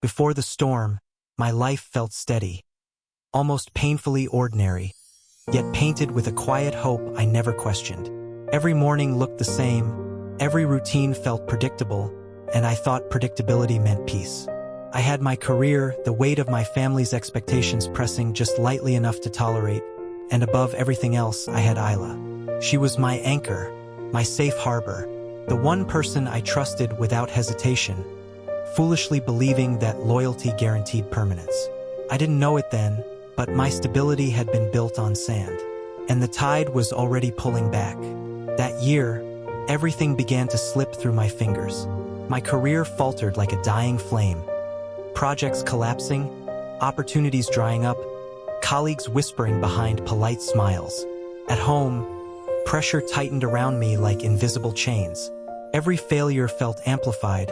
Before the storm, my life felt steady, almost painfully ordinary, yet painted with a quiet hope I never questioned. Every morning looked the same, every routine felt predictable, and I thought predictability meant peace. I had my career, the weight of my family's expectations pressing just lightly enough to tolerate, and above everything else, I had Isla. She was my anchor, my safe harbor, the one person I trusted without hesitation, foolishly believing that loyalty guaranteed permanence. I didn't know it then, but my stability had been built on sand, and the tide was already pulling back. That year, everything began to slip through my fingers. My career faltered like a dying flame. Projects collapsing, opportunities drying up, colleagues whispering behind polite smiles. At home, pressure tightened around me like invisible chains. Every failure felt amplified,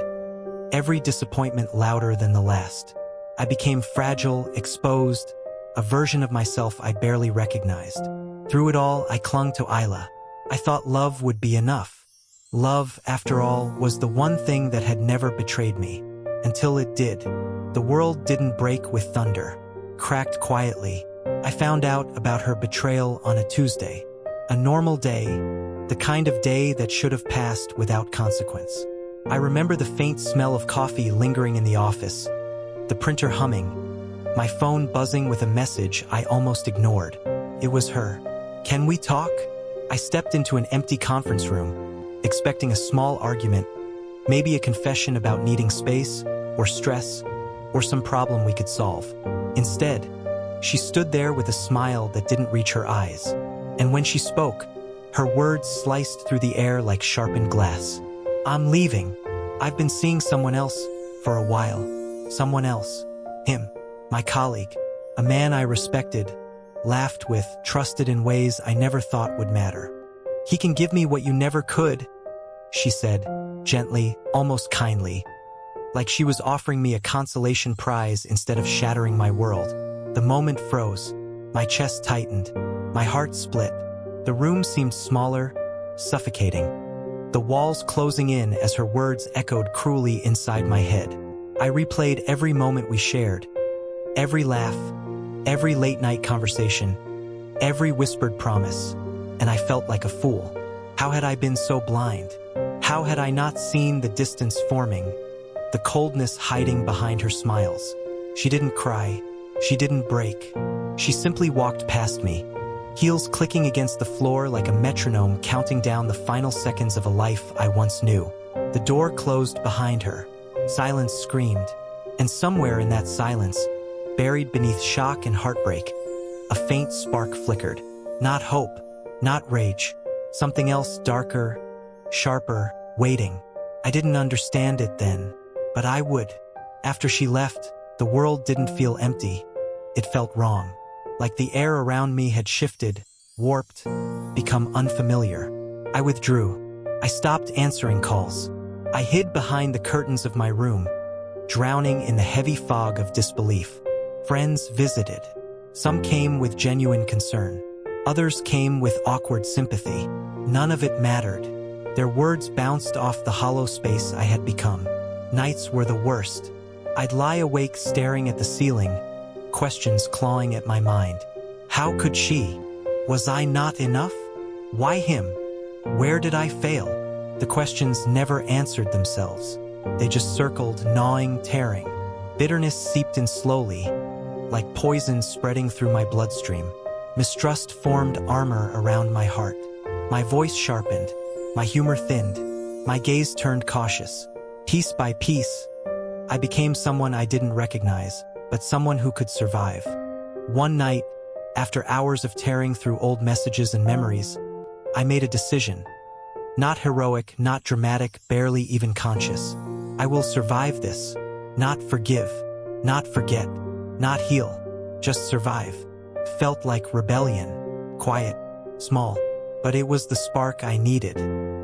every disappointment louder than the last. I became fragile, exposed, a version of myself I barely recognized. Through it all, I clung to Isla. I thought love would be enough. Love, after all, was the one thing that had never betrayed me. Until it did. The world didn't break with thunder. Cracked quietly. I found out about her betrayal on a Tuesday. A normal day, the kind of day that should have passed without consequence. I remember the faint smell of coffee lingering in the office, the printer humming, my phone buzzing with a message I almost ignored. It was her. "Can we talk?" I stepped into an empty conference room, expecting a small argument, maybe a confession about needing space, or stress, or some problem we could solve. Instead, she stood there with a smile that didn't reach her eyes. And when she spoke, her words sliced through the air like sharpened glass. "I'm leaving. I've been seeing someone else for a while. Someone else. Him. My colleague. A man I respected, laughed with, trusted in ways I never thought would matter. He can give me what you never could," she said, gently, almost kindly, like she was offering me a consolation prize instead of shattering my world. The moment froze. My chest tightened. My heart split. The room seemed smaller, suffocating. The walls closing in as her words echoed cruelly inside my head. I replayed every moment we shared. Every laugh, every late-night conversation, every whispered promise, and I felt like a fool. How had I been so blind? How had I not seen the distance forming, the coldness hiding behind her smiles? She didn't cry. She didn't break. She simply walked past me, heels clicking against the floor like a metronome counting down the final seconds of a life I once knew. The door closed behind her. Silence screamed, and somewhere in that silence, buried beneath shock and heartbreak, a faint spark flickered. Not hope, not rage, something else darker, sharper, waiting. I didn't understand it then, but I would. After she left, the world didn't feel empty. It felt wrong. Like the air around me had shifted, warped, become unfamiliar. I withdrew. I stopped answering calls. I hid behind the curtains of my room, drowning in the heavy fog of disbelief. Friends visited. Some came with genuine concern. Others came with awkward sympathy. None of it mattered. Their words bounced off the hollow space I had become. Nights were the worst. I'd lie awake staring at the ceiling, questions clawing at my mind. How could she? Was I not enough? Why him? Where did I fail? The questions never answered themselves. They just circled, gnawing, tearing. Bitterness seeped in slowly, like poison spreading through my bloodstream. Mistrust formed armor around my heart. My voice sharpened, my humor thinned, my gaze turned cautious. Piece by piece, I became someone I didn't recognize, but someone who could survive. One night, after hours of tearing through old messages and memories, I made a decision. Not heroic, not dramatic, barely even conscious. I will survive this. Not forgive, not forget, not heal, just survive. Felt like rebellion, quiet, small, but it was the spark I needed,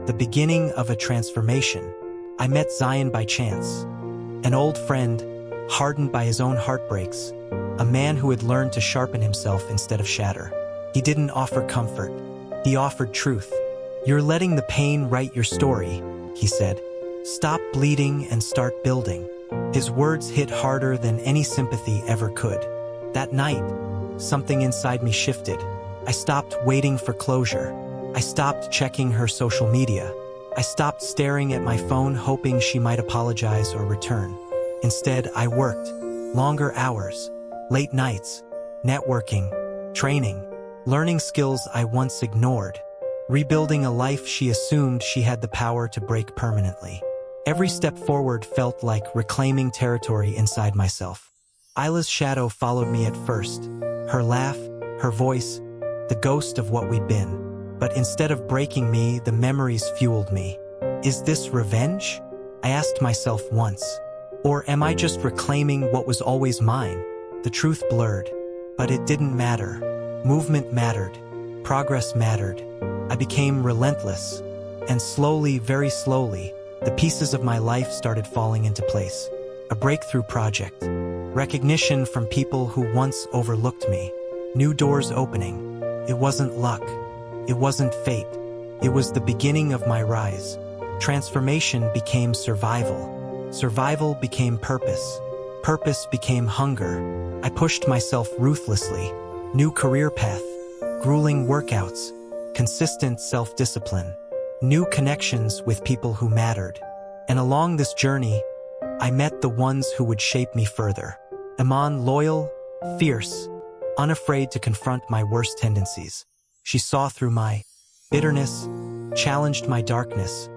the beginning of a transformation. I met Zion by chance, an old friend, hardened by his own heartbreaks, a man who had learned to sharpen himself instead of shatter. He didn't offer comfort, he offered truth. "You're letting the pain write your story," he said. "Stop bleeding and start building." His words hit harder than any sympathy ever could. That night, something inside me shifted. I stopped waiting for closure. I stopped checking her social media. I stopped staring at my phone hoping she might apologize or return. Instead, I worked. Longer hours, late nights, networking, training, learning skills I once ignored, rebuilding a life she assumed she had the power to break permanently. Every step forward felt like reclaiming territory inside myself. Isla's shadow followed me at first. Her laugh, her voice, the ghost of what we'd been. But instead of breaking me, the memories fueled me. Is this revenge? I asked myself once. Or am I just reclaiming what was always mine? The truth blurred. But it didn't matter. Movement mattered. Progress mattered. I became relentless. And slowly, very slowly, the pieces of my life started falling into place. A breakthrough project. Recognition from people who once overlooked me. New doors opening. It wasn't luck. It wasn't fate. It was the beginning of my rise. Transformation became survival. Survival became purpose. Purpose became hunger. I pushed myself ruthlessly. New career path. Grueling workouts. Consistent self-discipline. New connections with people who mattered. And along this journey, I met the ones who would shape me further. Iman, loyal, fierce, unafraid to confront my worst tendencies. She saw through my bitterness, challenged my darkness,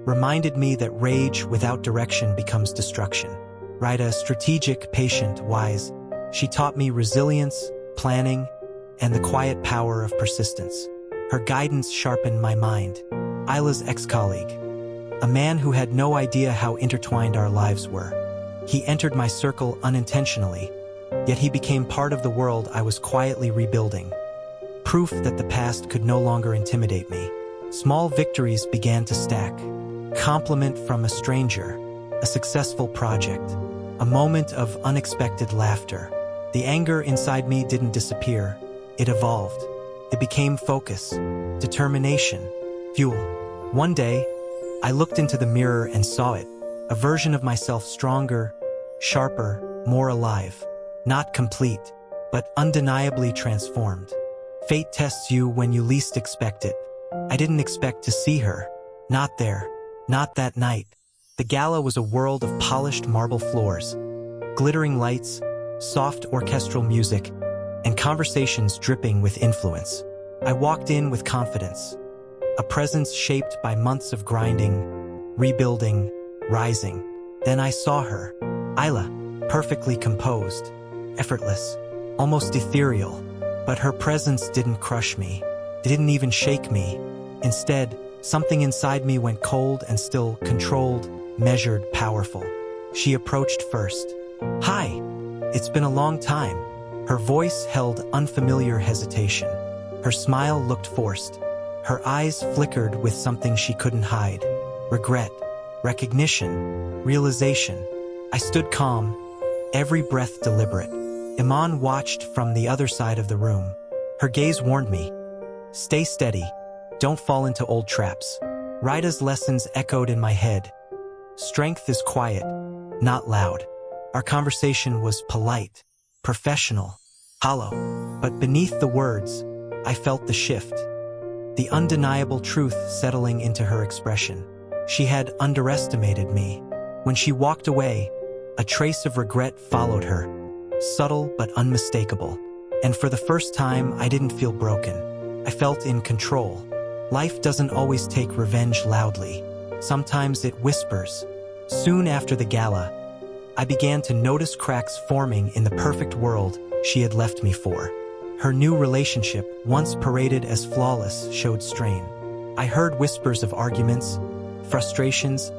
reminded me that rage without direction becomes destruction. Rita, strategic, patient, wise, she taught me resilience, planning, and the quiet power of persistence. Her guidance sharpened my mind. Isla's ex-colleague, a man who had no idea how intertwined our lives were. He entered my circle unintentionally, yet he became part of the world I was quietly rebuilding. Proof that the past could no longer intimidate me. Small victories began to stack. Compliment from a stranger, a successful project, a moment of unexpected laughter. The anger inside me didn't disappear. It evolved. It became focus, determination, fuel. One day, I looked into the mirror and saw it, a version of myself stronger, sharper, more alive. Not complete, but undeniably transformed. Fate tests you when you least expect it. I didn't expect to see her. Not there. Not that night. The gala was a world of polished marble floors, glittering lights, soft orchestral music, and conversations dripping with influence. I walked in with confidence, a presence shaped by months of grinding, rebuilding, rising. Then I saw her, Isla, perfectly composed, effortless, almost ethereal. But her presence didn't crush me. It didn't even shake me. Instead, something inside me went cold and still, controlled, measured, powerful. She approached first. Hi, it's been a long time. Her voice held unfamiliar hesitation. Her smile looked forced. Her eyes flickered with something she couldn't hide. Regret, recognition, realization. I stood calm, every breath deliberate. Iman watched from the other side of the room. Her gaze warned me. Stay steady. Don't fall into old traps. Rita's lessons echoed in my head. Strength is quiet, not loud. Our conversation was polite, professional, hollow. But beneath the words, I felt the shift. The undeniable truth settling into her expression. She had underestimated me. When she walked away, a trace of regret followed her. Subtle but unmistakable. And for the first time, I didn't feel broken. I felt in control. Life doesn't always take revenge loudly. Sometimes it whispers. Soon after the gala, I began to notice cracks forming in the perfect world she had left me for. Her new relationship, once paraded as flawless, showed strain. I heard whispers of arguments, frustrations,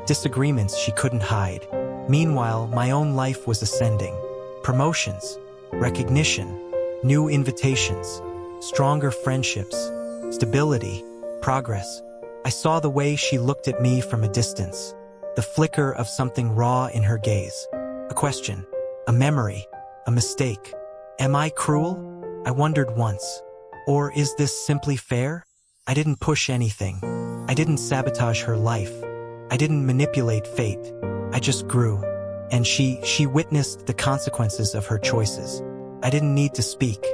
disagreements she couldn't hide. Meanwhile, my own life was ascending. Promotions, recognition, new invitations, stronger friendships, stability, progress. I saw the way she looked at me from a distance, the flicker of something raw in her gaze. A question, a memory, a mistake. Am I cruel? I wondered once. Or is this simply fair? I didn't push anything. I didn't sabotage her life. I didn't manipulate fate. I just grew. And she witnessed the consequences of her choices. I didn't need to speak.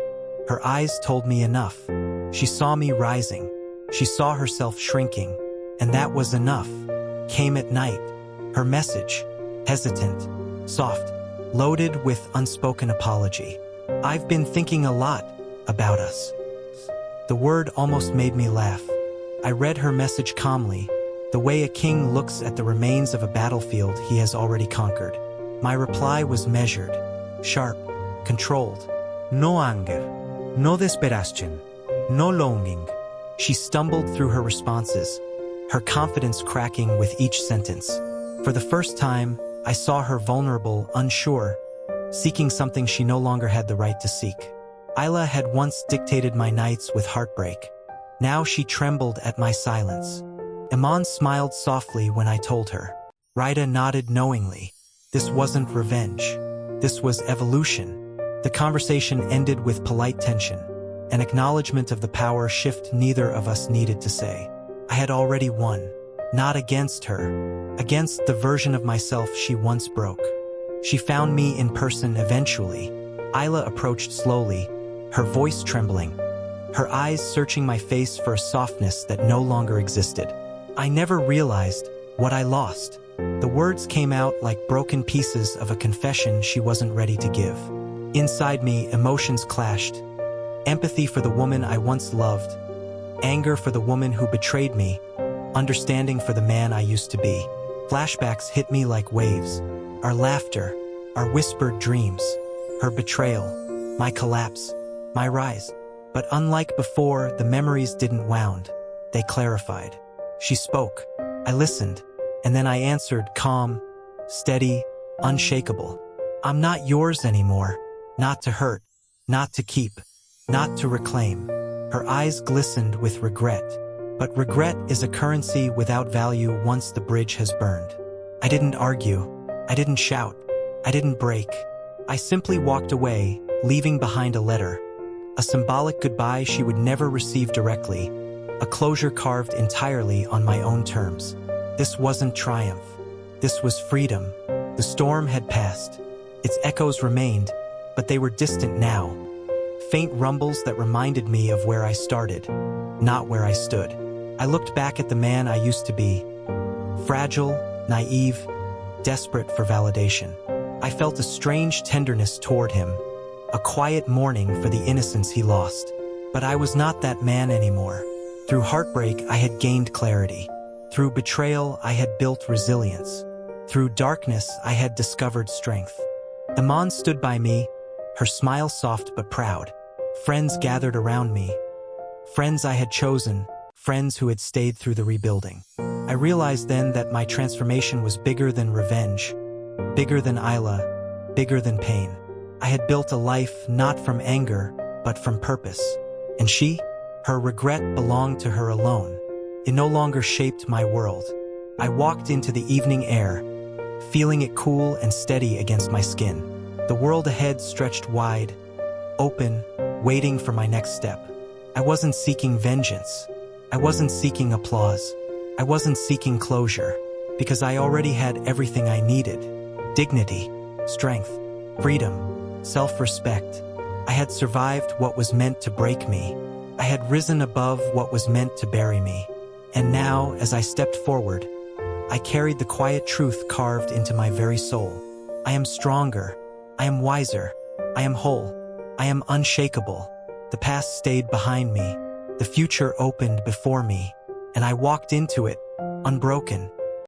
Her eyes told me enough. She saw me rising. She saw herself shrinking. And that was enough. Came at night. Her message. Hesitant. Soft. Loaded with unspoken apology. I've been thinking a lot about us. The word almost made me laugh. I read her message calmly, the way a king looks at the remains of a battlefield he has already conquered. My reply was measured, sharp, controlled. No anger, no desperation, no longing. She stumbled through her responses, her confidence cracking with each sentence. For the first time, I saw her vulnerable, unsure, seeking something she no longer had the right to seek. Isla had once dictated my nights with heartbreak. Now she trembled at my silence. Iman smiled softly when I told her. Rida nodded knowingly. This wasn't revenge. This was evolution. The conversation ended with polite tension, an acknowledgement of the power shift neither of us needed to say. I had already won. Not against her. Against the version of myself she once broke. She found me in person eventually. Isla approached slowly, her voice trembling, her eyes searching my face for a softness that no longer existed. I never realized what I lost. The words came out like broken pieces of a confession she wasn't ready to give. Inside me, emotions clashed. Empathy for the woman I once loved. Anger for the woman who betrayed me. Understanding for the man I used to be. Flashbacks hit me like waves. Our laughter, our whispered dreams, her betrayal, my collapse, my rise. But unlike before, the memories didn't wound. They clarified. She spoke. I listened. And then I answered, calm, steady, unshakable. I'm not yours anymore. Not to hurt. Not to keep. Not to reclaim. Her eyes glistened with regret. But regret is a currency without value once the bridge has burned. I didn't argue. I didn't shout. I didn't break. I simply walked away, leaving behind a letter. A symbolic goodbye she would never receive directly. A closure carved entirely on my own terms. This wasn't triumph. This was freedom. The storm had passed. Its echoes remained, but they were distant now. Faint rumbles that reminded me of where I started, not where I stood. I looked back at the man I used to be. Fragile, naive, desperate for validation. I felt a strange tenderness toward him, a quiet mourning for the innocence he lost. But I was not that man anymore. Through heartbreak, I had gained clarity. Through betrayal, I had built resilience. Through darkness, I had discovered strength. Iman stood by me, her smile soft but proud. Friends gathered around me. Friends I had chosen, friends who had stayed through the rebuilding. I realized then that my transformation was bigger than revenge, bigger than Isla, bigger than pain. I had built a life not from anger, but from purpose. And her regret belonged to her alone. It no longer shaped my world. I walked into the evening air, feeling it cool and steady against my skin. The world ahead stretched wide, open, waiting for my next step. I wasn't seeking vengeance. I wasn't seeking applause. I wasn't seeking closure, because I already had everything I needed. Dignity, strength, freedom, self-respect. I had survived what was meant to break me. I had risen above what was meant to bury me. And now, as I stepped forward, I carried the quiet truth carved into my very soul. I am stronger. I am wiser. I am whole. I am unshakable. The past stayed behind me. The future opened before me. And I walked into it, unbroken,